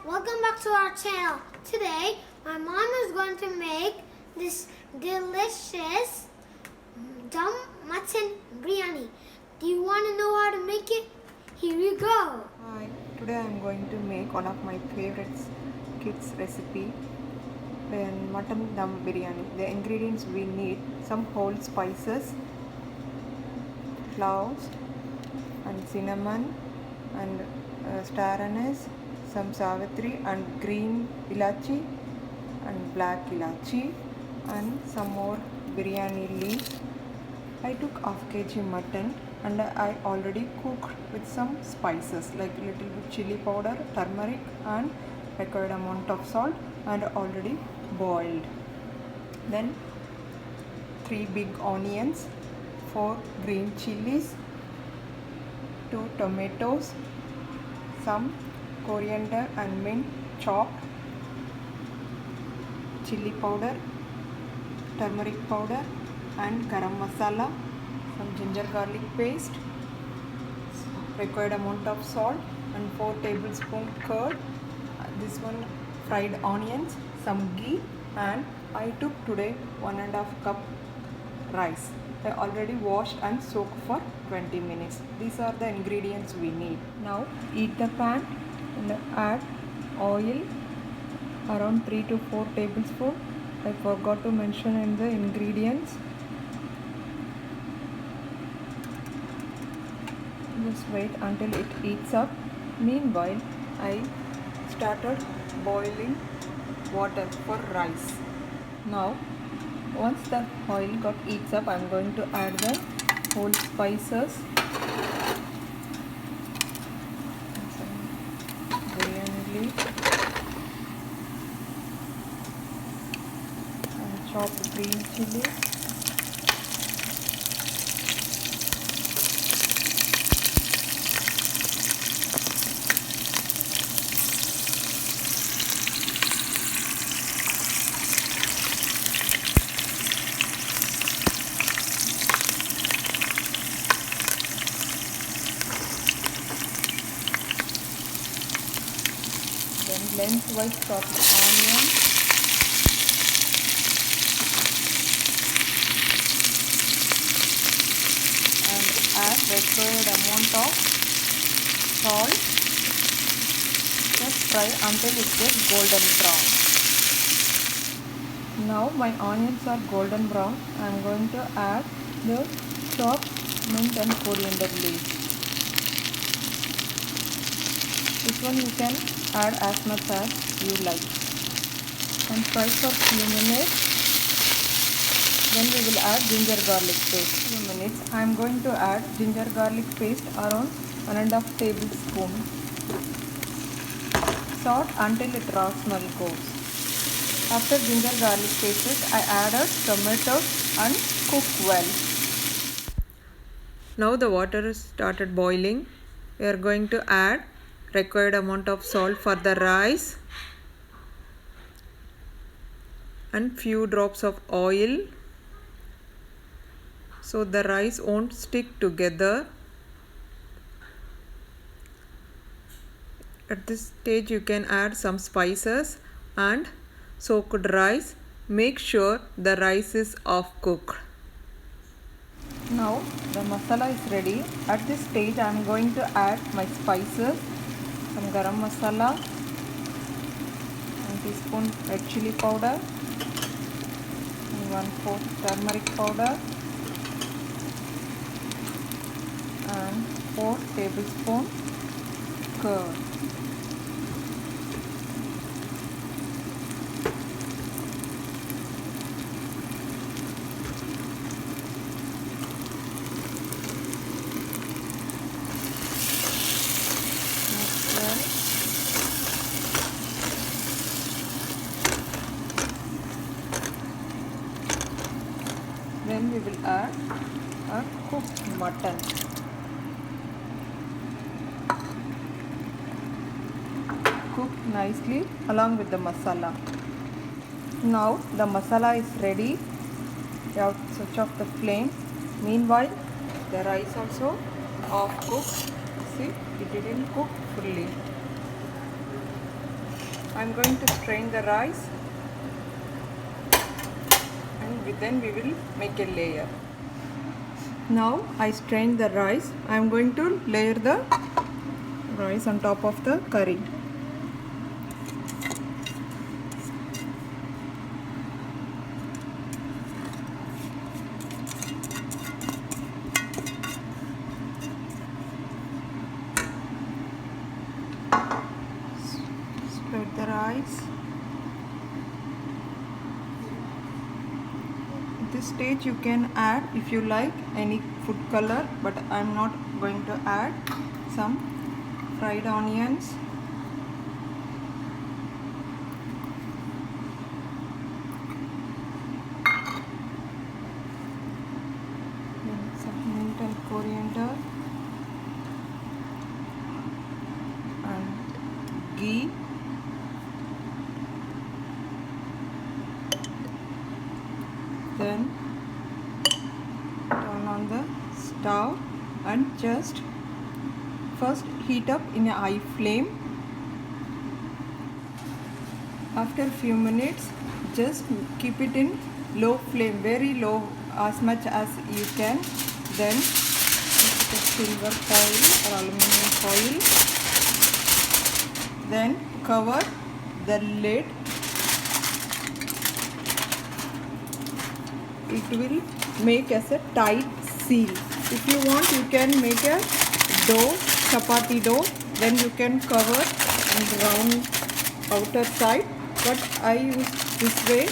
welcome back to our channel. Today, my mom is going to make this delicious mutton biryani. Do you want to know how to make it? Here you go. Hi, today I am going to make one of my favorites kids recipe, mutton dum biryani. The ingredients we need: some whole spices, cloves and cinnamon and star anise, some savitri and green ilachi and black ilachi, and some more biryani leaves. I took half kg mutton and I already cooked with some spices like little bit chili powder, turmeric and required amount of salt and already boiled. Then 3 big onions, 4 green chilies, 2 tomatoes, some coriander and mint chopped, chili powder, turmeric powder and garam masala, some ginger garlic paste, required amount of salt and 4 tablespoon curd, this one fried onions, some ghee, and I took today 1.5 cup rice. I already washed and soaked for 20 minutes. These are the ingredients we need. Now heat the pan and add oil around 3 to 4 tablespoons. I forgot to mention in the ingredients. Just wait until it heats up. Meanwhile, I started boiling water for rice. Now, once the oil got heats up, I am going to add the whole spices, some biryani leaf, and chopped green chili. Then lengthwise chopped onion, and add required amount of salt. Just fry until it gets golden brown. Now my onions are golden brown. I am going to add the chopped mint and coriander leaves. This one you can add as much as you like and fry for few minutes. Then we will add ginger garlic paste. Few minutes. I am going to add ginger garlic paste around 1.5 tablespoon. Salt until its raw smell goes. After ginger garlic paste, I added tomatoes and cook well. Now the water started boiling. We are going to add required amount of salt for the rice and few drops of oil so the rice won't stick together. At this stage you can add some spices and soaked rice. Make sure the rice is half cooked. Now the masala is ready. At this stage I am going to add my spices. Some garam masala, 1 teaspoon red chili powder, and 1/4 turmeric powder, and 4 tablespoon curd. Then we will add our cooked mutton. Cooked nicely along with the masala. Now the masala is ready. You have to switch off the flame. Meanwhile, the rice also half cooked. See, it didn't cook fully. I'm going to strain the rice, and then we will make a layer. Now I strained the rice. I'm going to layer the rice on top of the curry. Spread the rice. At this stage you can add, if you like, any food color, but I'm not going to add. Some fried onions, then some mint and coriander, and ghee, then turn on the stove and just first heat up in a high flame. After a few minutes, just keep it in low flame, very low, as much as you can. Then put the silver foil or aluminum foil. Then cover the lid. It will make as a tight seal. If you want, you can make a dough, chapati dough. Then you can cover and round outer side. But I use this way.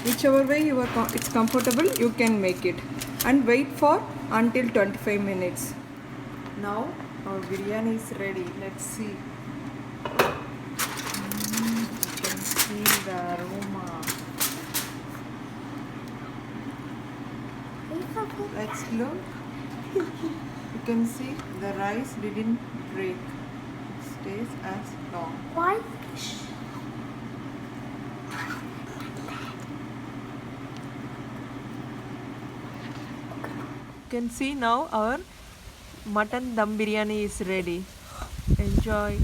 Whichever way it's comfortable, you can make it. And wait for until 25 minutes. Now our biryani is ready. Let's see. You can see the aroma. Let's look. You can see the rice didn't break. It stays as long. Why? You can see now our mutton dum biryani is ready. Enjoy.